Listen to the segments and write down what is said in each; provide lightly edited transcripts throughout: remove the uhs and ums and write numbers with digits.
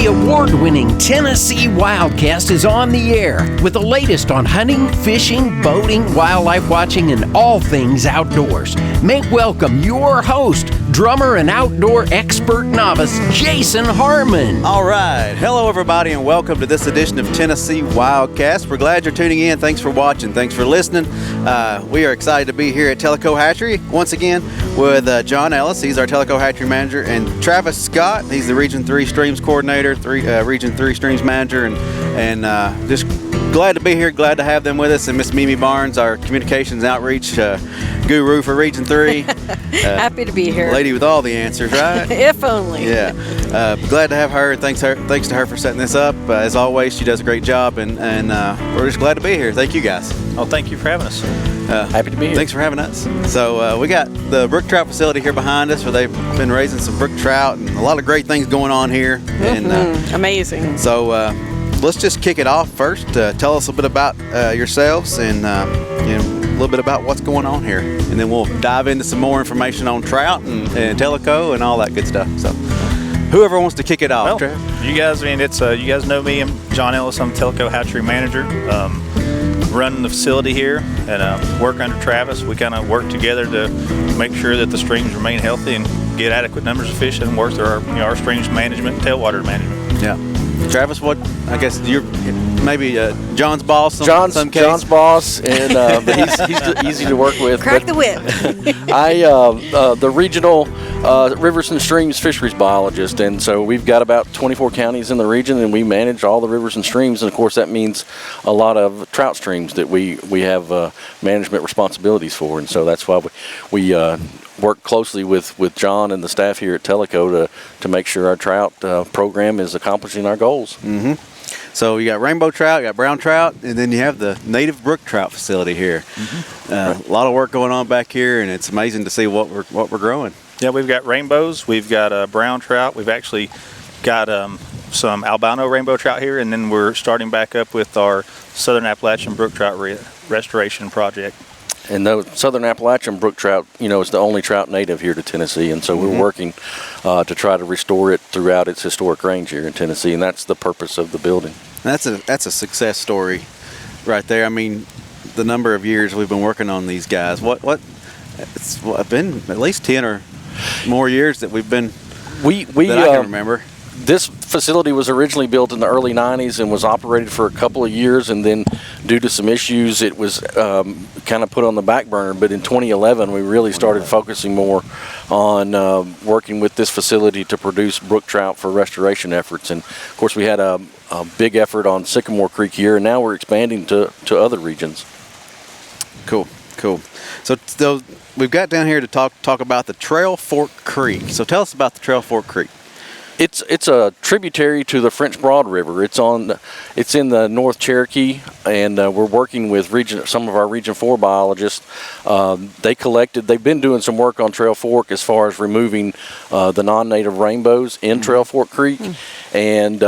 The award-winning Tennessee WildCast is on the air with the latest on hunting, fishing, boating, wildlife watching, and all things outdoors. Make welcome your host, drummer and outdoor expert novice, Jason Harmon. All right. Hello, everybody, and welcome to this edition of Tennessee WildCast. We're glad you're tuning in. Thanks for watching. Thanks for listening. We are excited to be here at Tellico Hatchery once again with John Ellis. He's our Tellico Hatchery manager, and Travis Scott. He's the Region 3 Streams coordinator, Region 3 Streams manager, and just glad to be here. Glad to have them with us. And Miss Mimi Barnes, our communications outreach guru for Region 3. Happy to be here. Lady with all the answers, right? If only. Yeah. Glad to have her. Thanks to her for setting this up. As always, she does a great job, and we're just glad to be here. Thank you, guys. Oh, thank you for having us. Happy to be here. Thanks for having us. So we got the brook trout facility here behind us, where they've been raising some brook trout, and a lot of great things going on here. And amazing. So let's just kick it off first. Tell us a bit about yourselves, and a little bit about what's going on here, and then we'll dive into some more information on trout and Tellico and all that good stuff. So whoever wants to kick it off. Well, you guys, you guys know me. I'm John Ellis. I'm Tellico Hatchery manager. Running the facility here and work under Travis. We kind of work together to make sure that the streams remain healthy and get adequate numbers of fish and work through our streams management, tailwater management. Yeah. Travis, what, I guess you're maybe John's boss in some case? John's boss, and but he's easy to work with. Crack the whip. The regional rivers and streams fisheries biologist, and so we've got about 24 counties in the region, and we manage all the rivers and streams, and of course that means a lot of trout streams that we have management responsibilities for, and so that's why we work closely with John and the staff here at Tellico to make sure our trout program is accomplishing our goals. Mm-hmm. So you got rainbow trout, you got brown trout, and then you have the native brook trout facility here. Mm-hmm. A lot of work going on back here, and it's amazing to see what we're growing. Yeah, we've got rainbows, we've got brown trout, we've actually got some albino rainbow trout here, and then we're starting back up with our Southern Appalachian brook trout restoration project. And the Southern Appalachian brook trout, is the only trout native here to Tennessee, and so we're working to try to restore it throughout its historic range here in Tennessee, and that's the purpose of the building. That's a success story right there. I mean, the number of years we've been working on these guys. It's been at least 10 or more years that we've been that I can remember. This facility was originally built in the early 90s and was operated for a couple of years, and then due to some issues it was kind of put on the back burner. But in 2011 we really started focusing more on working with this facility to produce brook trout for restoration efforts. And of course we had a big effort on Sycamore Creek here, and now we're expanding to other regions. Cool. So we've got down here to talk about the Trail Fork Creek. So tell us about the Trail Fork Creek. It's a tributary to the French Broad River. It's in the North Cherokee, and we're working with some of our Region 4 biologists. They've been doing some work on Trail Fork as far as removing the non-native rainbows in Trail Fork Creek, and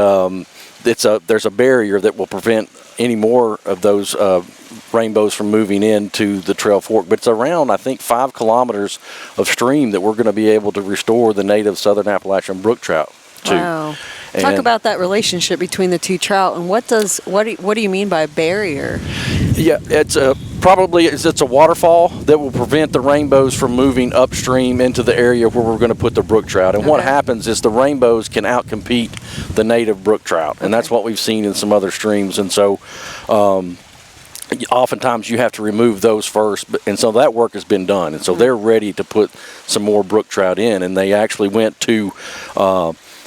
there's a barrier that will prevent any more of those rainbows from moving into the Trail Fork. But it's around, I think, 5 kilometers of stream that we're going to be able to restore the native Southern Appalachian brook trout to. Wow. Talk about that relationship between the two trout, and what do you mean by a barrier? Yeah, it's a waterfall that will prevent the rainbows from moving upstream into the area where we're going to put the brook trout. And what happens is the rainbows can outcompete the native brook trout, and that's what we've seen in some other streams. And so oftentimes you have to remove those first, and so that work has been done, and so they're ready to put some more brook trout in. And they actually went to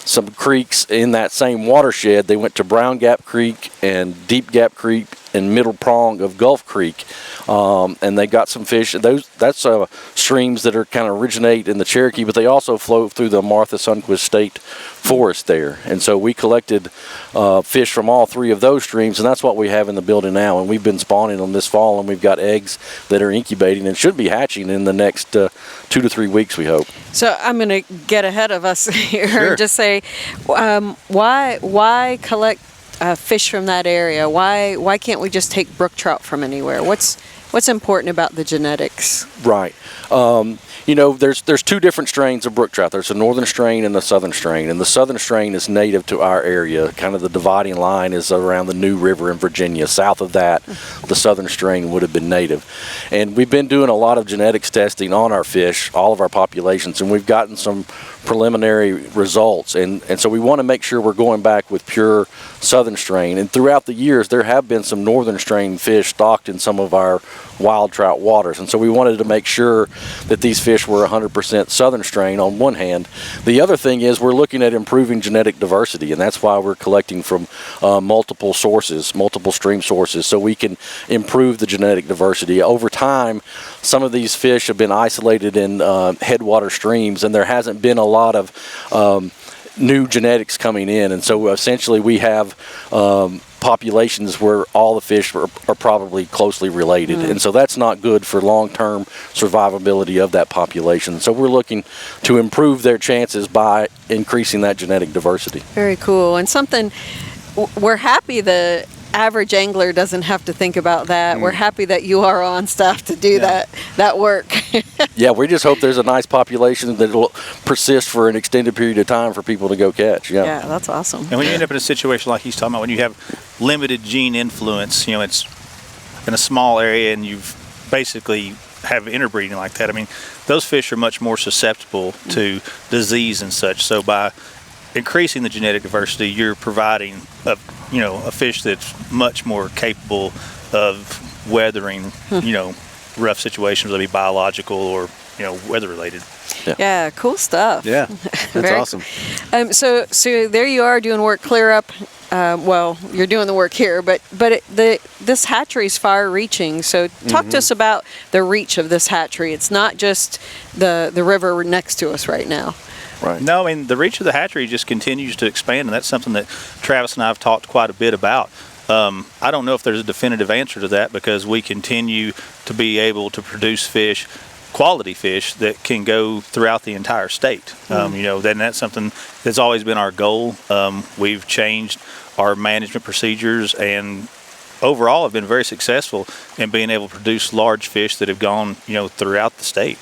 some creeks in that same watershed. They went to Brown Gap Creek and Deep Gap Creek and Middle Prong of Gulf Creek, and they got some fish. That's streams that are kind of originate in the Cherokee, but they also flow through the Martha Sundquist State Forest there. And so we collected fish from all 3 of those streams, and that's what we have in the building now. And we've been spawning them this fall, and we've got eggs that are incubating and should be hatching in the next 2 to 3 weeks, we hope. So I'm going to get ahead of us here and just say, why collect fish from that area? Why can't we just take brook trout from anywhere? What's important about the genetics? Right. There's two different strains of brook trout. There's a northern strain and a southern strain. And the southern strain is native to our area. Kind of the dividing line is around the New River in Virginia. South of that, the southern strain would have been native. And we've been doing a lot of genetics testing on our fish, all of our populations, and we've gotten some preliminary results. And so we want to make sure we're going back with pure southern strain. And throughout the years, there have been some northern strain fish stocked in some of our wild trout waters. And so we wanted to make sure that these fish were 100% southern strain on one hand. The other thing is we're looking at improving genetic diversity, and that's why we're collecting from multiple sources, multiple stream sources, so we can improve the genetic diversity. Over time, some of these fish have been isolated in headwater streams, and there hasn't been a lot of new genetics coming in, and so essentially we have populations where all the fish are probably closely related, and so that's not good for long-term survivability of that population. So we're looking to improve their chances by increasing that genetic diversity. Very cool. And something we're happy the average angler doesn't have to think about that. We're happy that you are on staff to do that work. Yeah, we just hope there's a nice population that will persist for an extended period of time for people to go catch. Yeah, that's awesome. And when you end up in a situation like he's talking about, when you have limited gene influence, it's in a small area and you've basically have interbreeding like that, I mean, those fish are much more susceptible to disease and such. So by increasing the genetic diversity, you're providing a fish that's much more capable of weathering, rough situations, whether it be biological or, weather related. Yeah, cool stuff. Yeah, that's awesome. So there you are doing work clear up. You're doing the work here, but this hatchery is far reaching. So talk to us about the reach of this hatchery. It's not just the river next to us right now. Right. No, I mean, the reach of the hatchery just continues to expand, and that's something that Travis and I have talked quite a bit about. I don't know if there's a definitive answer to that, because we continue to be able to produce fish, quality fish, that can go throughout the entire state. Then that's something that's always been our goal. We've changed our management procedures, and overall have been very successful in being able to produce large fish that have gone, throughout the state.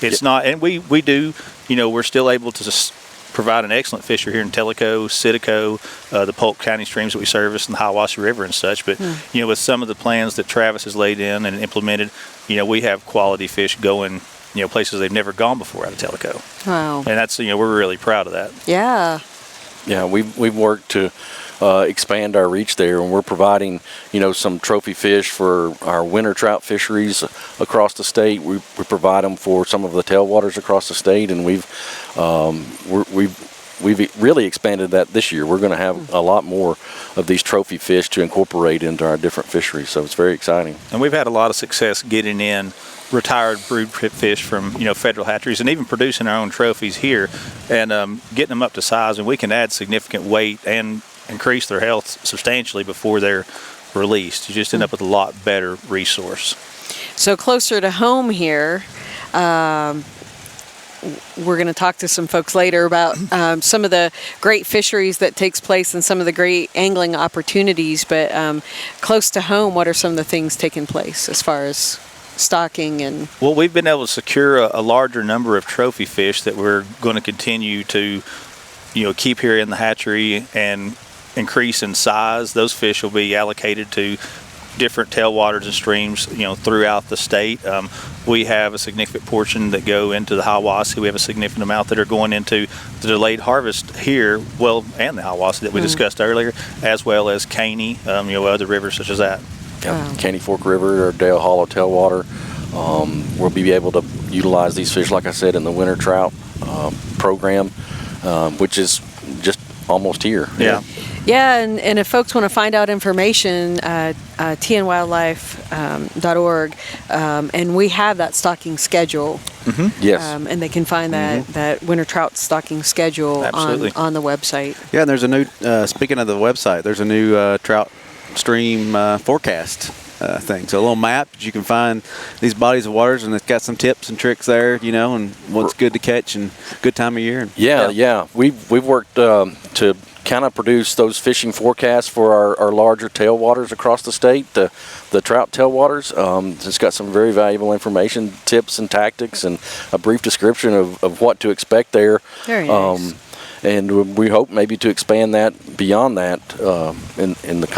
It's not, and we do, we're still able to provide an excellent fishery here in Tellico, Citico, the Polk County streams that we service, and the Hiawassee River and such. But, with some of the plans that Travis has laid in and implemented, we have quality fish going, places they've never gone before out of Tellico. Wow. And that's, we're really proud of that. Yeah. Yeah, we've worked to expand our reach there, and we're providing, some trophy fish for our winter trout fisheries across the state. We provide them for some of the tailwaters across the state, and we've really expanded that this year. We're going to have a lot more of these trophy fish to incorporate into our different fisheries, so it's very exciting. And we've had a lot of success getting in retired brood fish from federal hatcheries, and even producing our own trophies here, and getting them up to size, and we can add significant weight and increase their health substantially before they're released. You just end up with a lot better resource. So closer to home here, we're going to talk to some folks later about some of the great fisheries that takes place and some of the great angling opportunities, but close to home, what are some of the things taking place as far as stocking? And well, we've been able to secure a larger number of trophy fish that we're going to continue to keep here in the hatchery and increase in size. Those fish will be allocated to different tailwaters and streams throughout the state. We have a significant portion that go into the Hiawassee. We have a significant amount that are going into the delayed harvest here, and the Hiawassee that we discussed earlier, as well as Caney, other rivers such as that. Wow. Caney Fork River or Dale Hollow tailwater. We'll be able to utilize these fish, like I said, in the winter trout program, which is just almost here. Yeah, and if folks want to find out information, tnwildlife.org, and we have that stocking schedule. Yes. And they can find that winter trout stocking schedule on the website. Yeah, and there's a new, speaking of the website, there's a new trout stream forecast thing. So a little map that you can find these bodies of waters, and it's got some tips and tricks there, and what's good to catch and good time of year. Yeah. We've worked to kind of produce those fishing forecasts for our larger tailwaters across the state, the trout tailwaters. It's got some very valuable information, tips and tactics, and a brief description of what to expect there. Very nice. And we hope maybe to expand that beyond that in the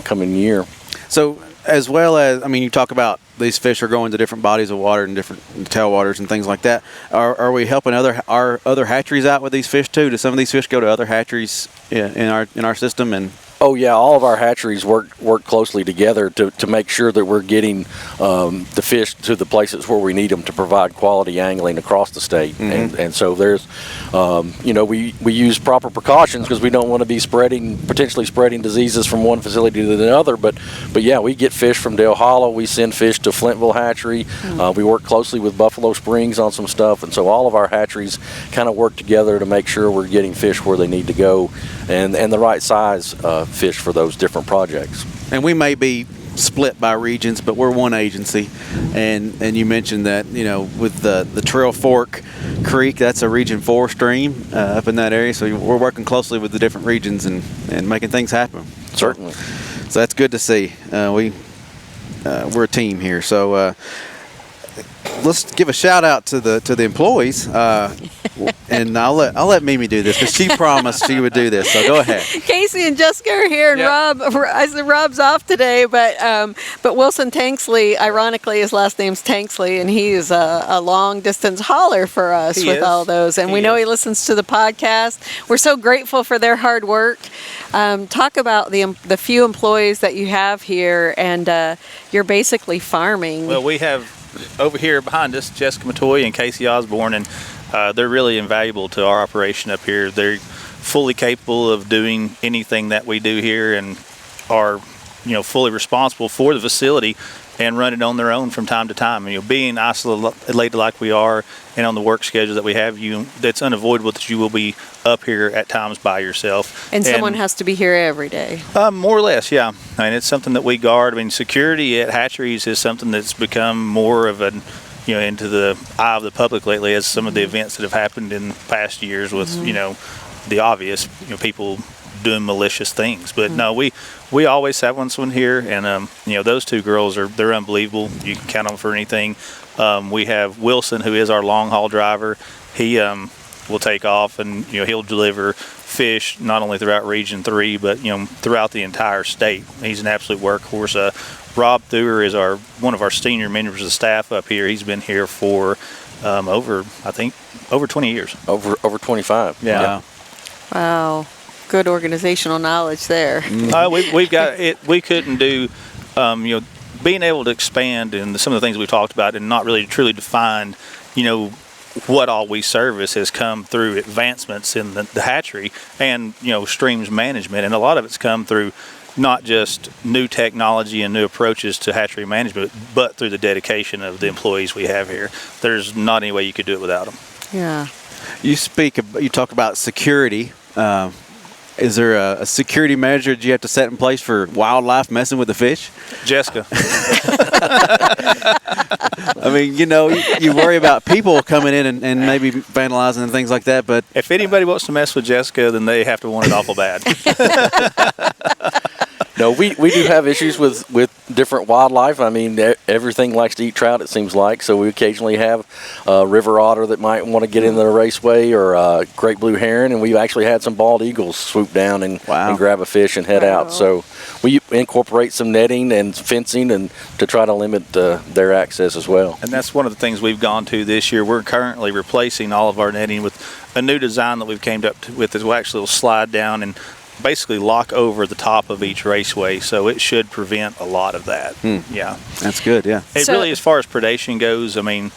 coming year. So, as well as, I mean, you talk about these fish are going to different bodies of water and different tailwaters and things like that. Are we helping our other hatcheries out with these fish too? Do some of these fish go to other hatcheries in our system? And oh yeah, all of our hatcheries work closely together to make sure that we're getting the fish to the places where we need them to provide quality angling across the state. Mm-hmm. And so there's, we use proper precautions because we don't want to be potentially spreading diseases from one facility to the other. But yeah, we get fish from Dale Hollow. We send fish to Flintville Hatchery. We work closely with Buffalo Springs on some stuff. And so all of our hatcheries kind of work together to make sure we're getting fish where they need to go and the right size fish for those different projects. And we may be split by regions, but we're one agency. And you mentioned that, with the Trail Fork Creek, that's a Region 4 stream up in that area. So we're working closely with the different regions and making things happen. Certainly. So that's good to see. We're a team here. So let's give a shout out to the employees, and I'll let Mimi do this because she promised she would do this. So go ahead. Casey and Jessica are here, and I said Rob's off today, but Wilson Tanksley, ironically, his last name's Tanksley, and he is a long distance hauler for us all those, and we know he listens to the podcast. We're so grateful for their hard work. Talk about the few employees that you have here, and you're basically farming. Well, we have over here behind us Jessica Matoy and Casey Osborne, and they're really invaluable to our operation up here. They're fully capable of doing anything that we do here and are fully responsible for the facility and run it on their own from time to time. And being isolated like we are and on the work schedule that we have, that's unavoidable that you will be up here at times by yourself. And someone has to be here every day. More or less, yeah. I mean, it's something that we guard. I mean, security at hatcheries is something that's become more of an into the eye of the public lately as some of the events that have happened in past years with the obvious people doing malicious things. But no, we always have one here, and those two girls they're unbelievable. You can count on them for anything. We have Wilson, who is our long haul driver. He will take off and he'll deliver fish not only throughout Region 3 but throughout the entire state. He's an absolute workhorse. Rob Thuer is one of our senior members of staff up here. He's been here for over 20 years. Over 25. Yeah. Wow. Good organizational knowledge there. We've got it. We couldn't do, being able to expand and some of the things we talked about and not really truly defined, what all we service has come through advancements in the hatchery and streams management, and a lot of it's come through not just new technology and new approaches to hatchery management, but through the dedication of the employees we have here. There's not any way you could do it without them. Yeah. You talk about security. Is there a security measure that you have to set in place for wildlife messing with the fish? Jessica. I mean, you worry about people coming in and maybe vandalizing and things like that, but if anybody wants to mess with Jessica, then they have to want it awful bad. No, we do have issues with different wildlife. I mean, everything likes to eat trout, it seems like. So we occasionally have a river otter that might want to get into the raceway, or a great blue heron, and we've actually had some bald eagles swoop down and grab a fish and head out. So we incorporate some netting and fencing and to try to limit their access as well. And that's one of the things we've gone to this year. We're currently replacing all of our netting with a new design that we've came up with that will actually slide down and basically lock over the top of each raceway, so it should prevent a lot of that. Yeah, that's good. Yeah, really, as far as predation goes, I mean,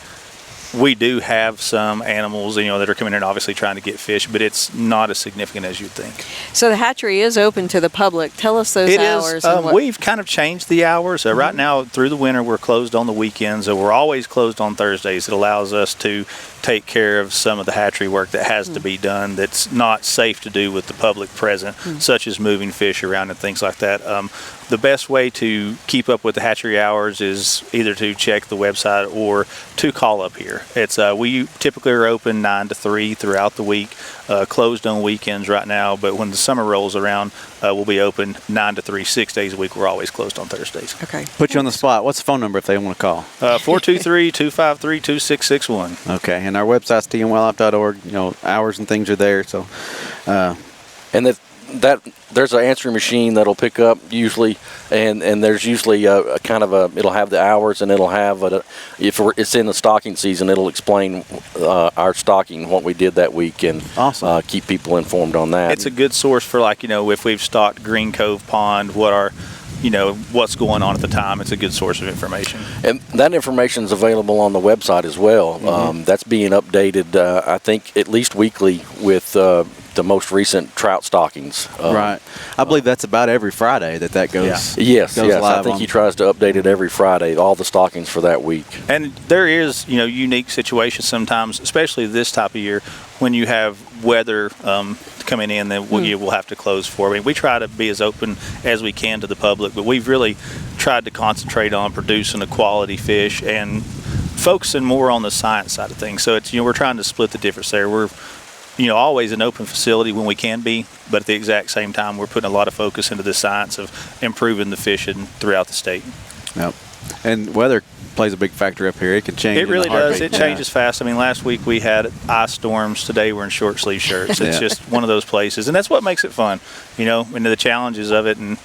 we do have some animals, that are coming in obviously trying to get fish, but it's not as significant as you'd think. So the hatchery is open to the public. Tell us those hours. We've kind of changed the hours. Right now, through the winter, we're closed on the weekends. So we're always closed on Thursdays. It allows us to take care of some of the hatchery work that has to be done that's not safe to do with the public present, such as moving fish around and things like that. The best way to keep up with the hatchery hours is either to check the website or to call up here. here. It's we typically are open 9 to 3 throughout the week, closed on weekends right now. But when the summer rolls around, we'll be open 9 to 3, 6 days a week. We're always closed on Thursdays. Okay. Put you on the spot. What's the phone number if they want to call? 423-253-2661. Okay, and our website's tnwildlife.org. You know, hours and things are there. So, And that there's an answering machine that'll pick up usually, and there's usually a kind of it'll have the hours, and it'll have if it's in the stocking season, it'll explain our stocking, what we did that week, and awesome. Keep people informed on that. It's a good source for, like, you know, if we've stocked Green Cove Pond, what's going on at the time. It's a good source of information. And that information is available on the website as well. Mm-hmm. That's being updated, I think, at least weekly with the most recent trout stockings. Right. I believe that's about every Friday that goes. Yes. Goes I live think on. he tries to update it every Friday, all the stockings for that week. And there is, unique situations sometimes, especially this type of year, when you have weather coming in that we'll have to close for. I mean, we try to be as open as we can to the public, but we've really tried to concentrate on producing a quality fish and focusing more on the science side of things. So it's, we're trying to split the difference there. We're always an open facility when we can be, but at the exact same time, we're putting a lot of focus into the science of improving the fishing throughout the state. Yep. And weather plays a big factor up here. It can change. It really in a does. heartbeat. It changes fast. I mean, last week we had ice storms. Today we're in short sleeve shirts. It's just one of those places, and that's what makes it fun, and the challenges of it, and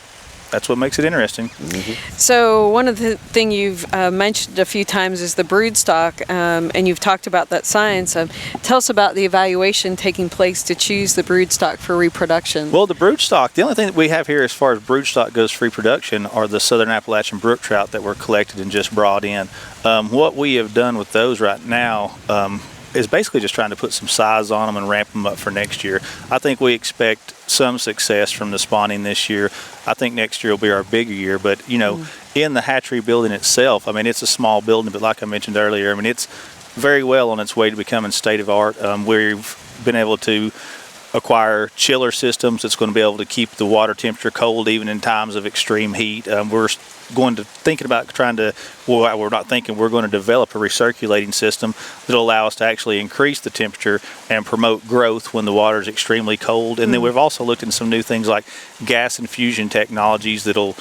that's what makes it interesting. Mm-hmm. So one of the thing you've mentioned a few times is the brood stock, and you've talked about that science. Tell us about the evaluation taking place to choose the brood stock for reproduction. Well, the brood stock, the only thing that we have here as far as brood stock goes for reproduction are the southern Appalachian brook trout that were collected and just brought in. What we have done with those right now is basically just trying to put some size on them and ramp them up for next year. I think we expect some success from the spawning this year. I think next year will be our bigger year, but in the hatchery building itself, I mean, it's a small building, but like I mentioned earlier, I mean, it's very well on its way to becoming state of art. We've been able to acquire chiller systems that's going to be able to keep the water temperature cold even in times of extreme heat. We're going to we're going to develop a recirculating system that'll allow us to actually increase the temperature and promote growth when the water is extremely cold. And then we've also looked into some new things like gas infusion technologies that'll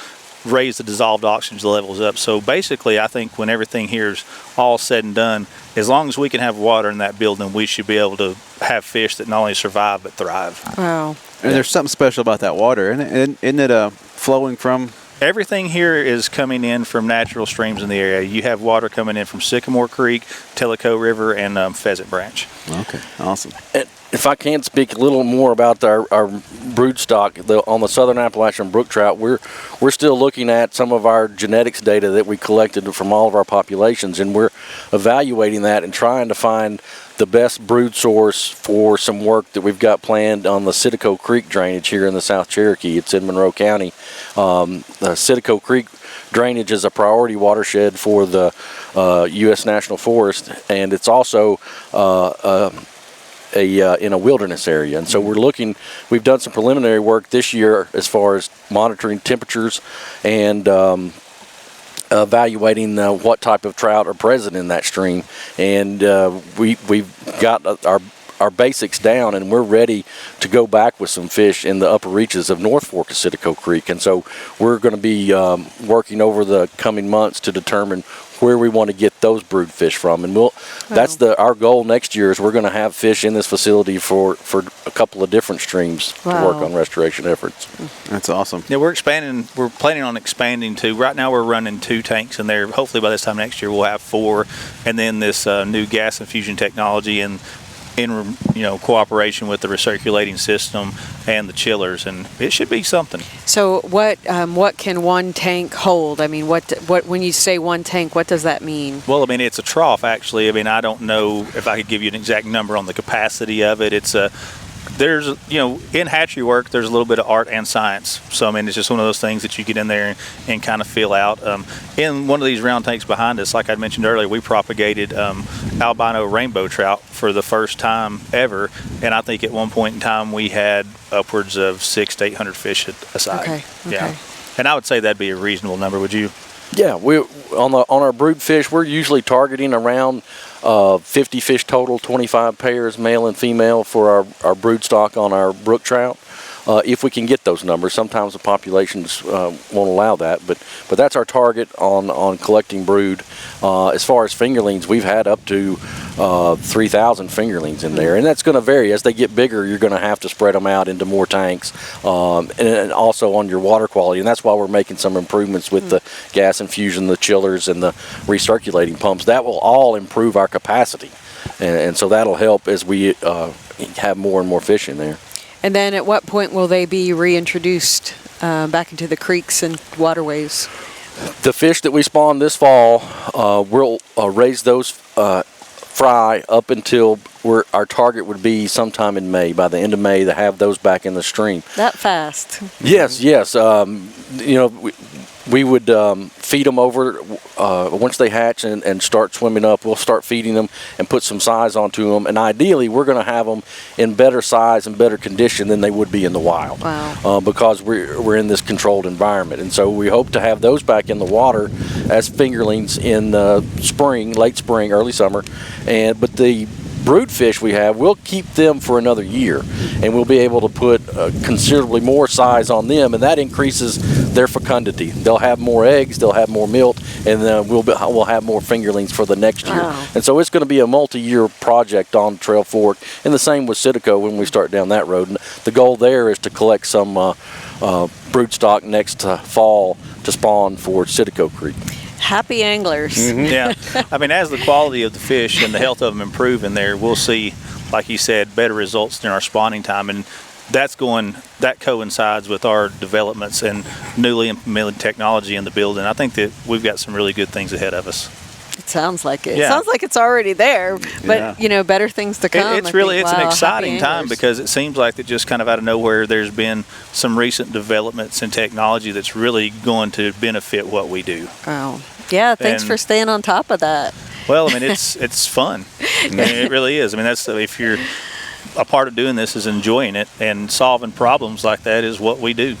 raise the dissolved oxygen levels up. So basically, I think when everything here is all said and done, as long as we can have water in that building, we should be able to have fish that not only survive but thrive. Wow. And there's something special about that water, isn't it flowing from? Everything here is coming in from natural streams in the area. You have water coming in from Sycamore Creek, Tellico River, and Pheasant Branch. Okay, awesome. If I can speak a little more about our brood stock on the southern Appalachian brook trout, we're still looking at some of our genetics data that we collected from all of our populations, and we're evaluating that and trying to find the best brood source for some work that we've got planned on the Tellico Creek drainage here in the South Cherokee. It's in Monroe County. The Tellico Creek drainage is a priority watershed for the U.S. National Forest, and it's also in a wilderness area. And so we've done some preliminary work this year as far as monitoring temperatures and evaluating what type of trout are present in that stream. And we've got our basics down, and we're ready to go back with some fish in the upper reaches of North Fork of Tellico Creek. And so we're going to be working over the coming months to determine where we want to get those brood fish from, and that's our goal next year. Is we're going to have fish in this facility for a couple of different streams to work on restoration efforts. That's awesome. Yeah, we're planning on expanding too. Right now we're running 2 tanks in there. Hopefully by this time next year we'll have 4, and then this new gas infusion technology and in cooperation with the recirculating system and the chillers, and it should be something. So what can one tank hold? I mean, what when you say one tank, what does that mean? Well, I mean, it's a trough actually. I mean, I don't know if I could give you an exact number on the capacity of it. There's in hatchery work, there's a little bit of art and science. So I mean, it's just one of those things that you get in there and kind of feel out. In one of these round tanks behind us, like I mentioned earlier, we propagated albino rainbow trout for the first time ever, and I think at one point in time we had upwards of 600 to 800 fish a side. Okay. Yeah, and I would say that'd be a reasonable number. Would you? Yeah, we on our brood fish, we're usually targeting around 50 fish total, 25 pairs, male and female, for our brood stock on our brook trout. If we can get those numbers. Sometimes the populations won't allow that, but that's our target on collecting brood. As far as fingerlings, we've had up to 3,000 fingerlings in there, and that's going to vary. As they get bigger, you're going to have to spread them out into more tanks, and also on your water quality, and that's why we're making some improvements with the gas infusion, the chillers, and the recirculating pumps. That will all improve our capacity, and so that'll help as we have more and more fish in there. And then at what point will they be reintroduced back into the creeks and waterways? The fish that we spawn this fall, we'll raise those fry up until our target would be sometime in May. By the end of May, to have those back in the stream. That fast? Yes. We would feed them over once they hatch and start swimming up. We'll start feeding them and put some size onto them. And ideally, we're going to have them in better size and better condition than they would be in the wild. Wow. Because we're in this controlled environment. And so we hope to have those back in the water as fingerlings in spring, late spring, early summer. But the brood fish we have, we'll keep them for another year, and we'll be able to put considerably more size on them, and that increases their fecundity. They'll have more eggs, they'll have more milk, and we'll have more fingerlings for the next year. Wow. And so it's going to be a multi-year project on Trail Fork, and the same with Citico when we start down that road. And the goal there is to collect some brood stock next fall to spawn for Citico Creek. Happy anglers. Mm-hmm. Yeah, I mean, as the quality of the fish and the health of them improve in there, we'll see, like you said, better results during our spawning time, and that coincides with our developments and newly implemented technology in the building. I think that we've got some really good things ahead of us. It sounds like it. Yeah. It sounds like it's already there, but better things to come. It's an exciting time, because it seems like that just kind of out of nowhere there's been some recent developments in technology that's really going to benefit what we do. Oh, yeah. Thanks for staying on top of that. Well, I mean, it's fun. I mean, it really is. I mean, that's if you're a part of doing this is enjoying it, and solving problems like that is what we do.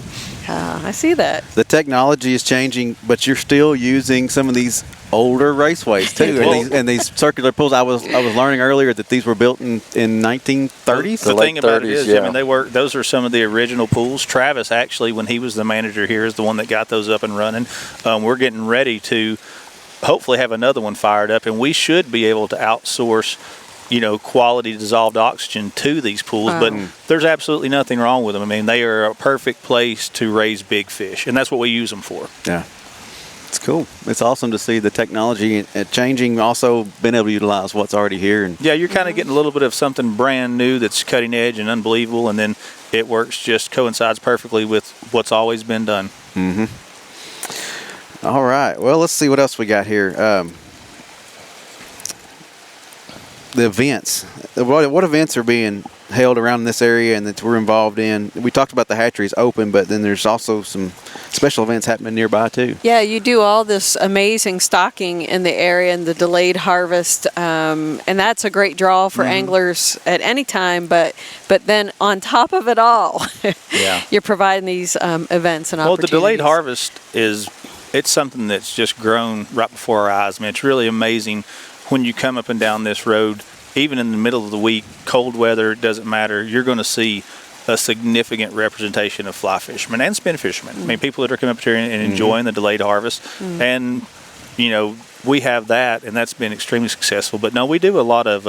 I see that. The technology is changing, but you're still using some of these older raceways too, and these circular pools. I was learning earlier that these were built in 1930s. The thing about it 30s, is, yeah. I mean, those are some of the original pools. Travis, actually, when he was the manager here, is the one that got those up and running. We're getting ready to hopefully have another one fired up, and we should be able to outsource quality dissolved oxygen to these pools. But there's absolutely nothing wrong with them. I mean, they are a perfect place to raise big fish, and that's what we use them for. Yeah. It's cool. It's awesome to see the technology changing, also being able to utilize what's already here. And yeah, you're kind of getting a little bit of something brand new that's cutting edge and unbelievable, and then it coincides perfectly with what's always been done. Mm-hmm. All right. Well, let's see what else we got here. The events. What events are being held around this area and that we're involved in? We talked about the hatcheries open, but then there's also some special events happening nearby too. Yeah, you do all this amazing stocking in the area and the delayed harvest, and that's a great draw for anglers at any time. But then on top of it all, you're providing these events and opportunities. Well, the delayed harvest it's something that's just grown right before our eyes. I mean, it's really amazing when you come up and down this road, even in the middle of the week, cold weather, it doesn't matter, you're going to see a significant representation of fly fishermen and spin fishermen. I mean, people that are coming up here and enjoying the delayed harvest. And, we have that, and that's been extremely successful. But no, we do a lot of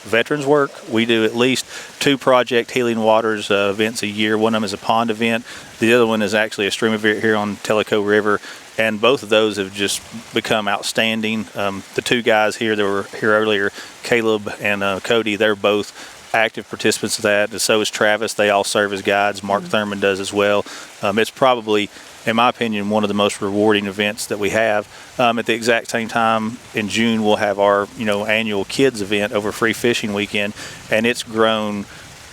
veterans work. We do at least 2 Project Healing Waters events a year. One of them is a pond event. The other one is actually a stream event here on Tellico River. And both of those have just become outstanding. The 2 guys here that were here earlier, Caleb and Cody, they're both active participants of that. And so is Travis. They all serve as guides. Mark Thurman does as well. It's probably, in my opinion, one of the most rewarding events that we have. At the exact same time, in June, we'll have our annual kids event over Free Fishing Weekend, and it's grown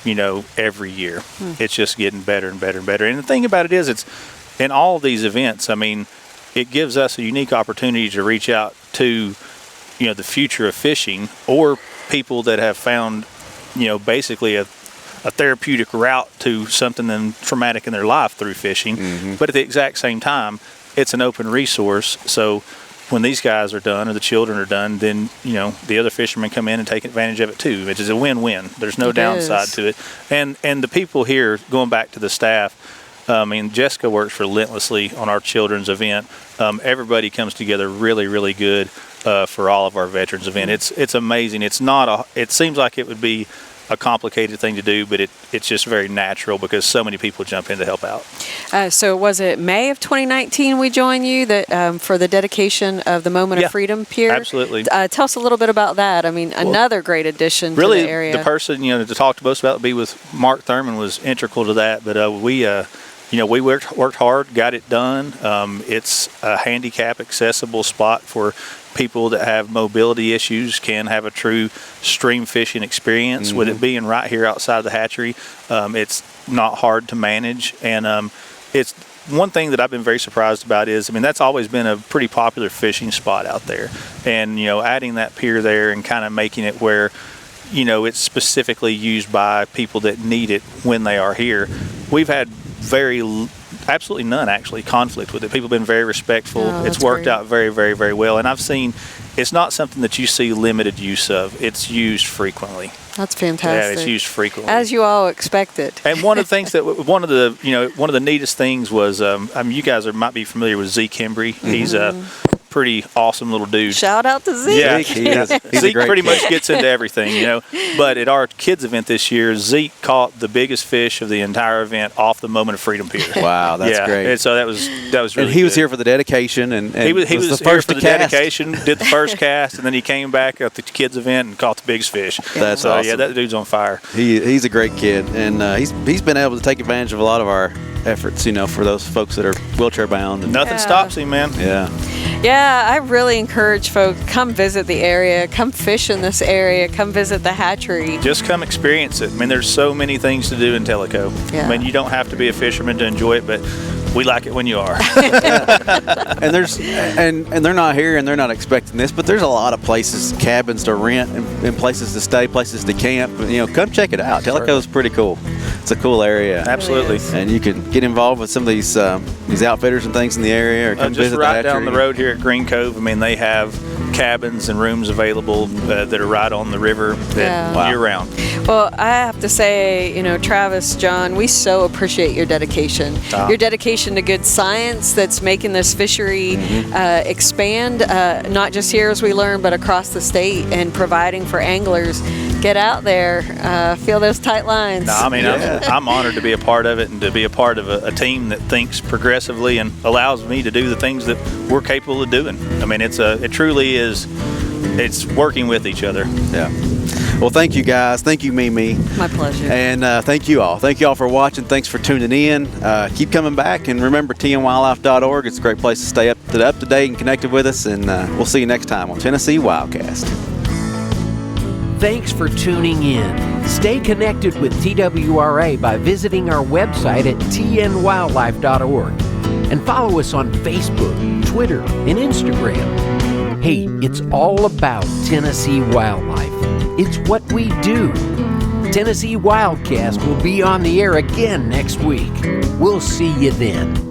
every year. It's just getting better and better and better. And the thing about it is, it's in all of these events, I mean, it gives us a unique opportunity to reach out to the future of fishing, or people that have found basically a therapeutic route to something traumatic in their life through fishing. But at the exact same time, it's an open resource, so when these guys are done or the children are done, then the other fishermen come in and take advantage of it too, which is a win-win. There's no downside to it. And the people here, going back to the staff, Jessica works relentlessly on our children's event. Everybody comes together really, really good for all of our veterans event. It's amazing. It seems like it would be a complicated thing to do, but it's just very natural because so many people jump in to help out. So was it May of 2019 we joined you for the dedication of the Moment of Freedom Pier? Absolutely. Tell us a little bit about that. Another great addition to the area. Really, the person to talk to us about, be with Mark Thurman, was integral to that. But we worked hard, got it done. It's a handicap accessible spot for people that have mobility issues, can have a true stream fishing experience. With it being right here outside the hatchery, it's not hard to manage. And it's one thing that I've been very surprised about is, that's always been a pretty popular fishing spot out there. And, adding that pier there and kind of making it where, it's specifically used by people that need it when they are here. We've had absolutely none actually conflict with it. People have been very respectful. It's worked out very, very, very well. And I've seen it's not something that you see limited use of. It's used frequently. That's fantastic. Yeah, it's used frequently. As you all expected. And one of the things one of the neatest things was, you guys might be familiar with Zeke Hembry. He's a pretty awesome little dude. Shout out to Zeke. Yeah, he's Zeke pretty kid. much gets into everything, But at our kids event this year, Zeke caught the biggest fish of the entire event off the Moment of Freedom Pier. Wow, that's great. And so that was really And he was good. here for the dedication, and he was the here first for to the cast. dedication, did the first cast, and then he came back at the kids event and caught the biggest fish. That's awesome. Yeah, that dude's on fire. He's a great kid, and he's been able to take advantage of a lot of our efforts, for those folks that are wheelchair bound. And Nothing stops him, man. Yeah, I really encourage folks, come visit the area, come fish in this area, come visit the hatchery. Just come experience it. There's so many things to do in Tellico. Yeah. You don't have to be a fisherman to enjoy it, but we like it when you are. And they're not here and they're not expecting this, but there's a lot of places, cabins to rent and places to stay, places to camp. Come check it out. Tellico's pretty cool. It's a cool area. Absolutely. And you can get involved with some of these outfitters and things in the area, or come just visit the right hatchery. down the road here at Green Cove. They have cabins and rooms available that are right on the river year round. Well, I have to say, Travis, John, we so appreciate your dedication. Your dedication to good science that's making this fishery expand, not just here as we learn, but across the state, and providing for anglers. Get out there, feel those tight lines. No, I'm honored to be a part of it and to be a part of a team that thinks progressively and allows me to do the things that we're capable of doing. It truly is. It's working with each other. Yeah. Well, thank you guys. Thank you, Mimi. My pleasure. And thank you all. Thank you all for watching. Thanks for tuning in. Keep coming back, and remember tnwildlife.org. It's a great place to stay up to date and connected with us. And we'll see you next time on Tennessee WildCast. Thanks for tuning in. Stay connected with TWRA by visiting our website at tnwildlife.org and follow us on Facebook, Twitter, and Instagram. Hey, it's all about Tennessee wildlife. It's what we do. Tennessee WildCast will be on the air again next week. We'll see you then.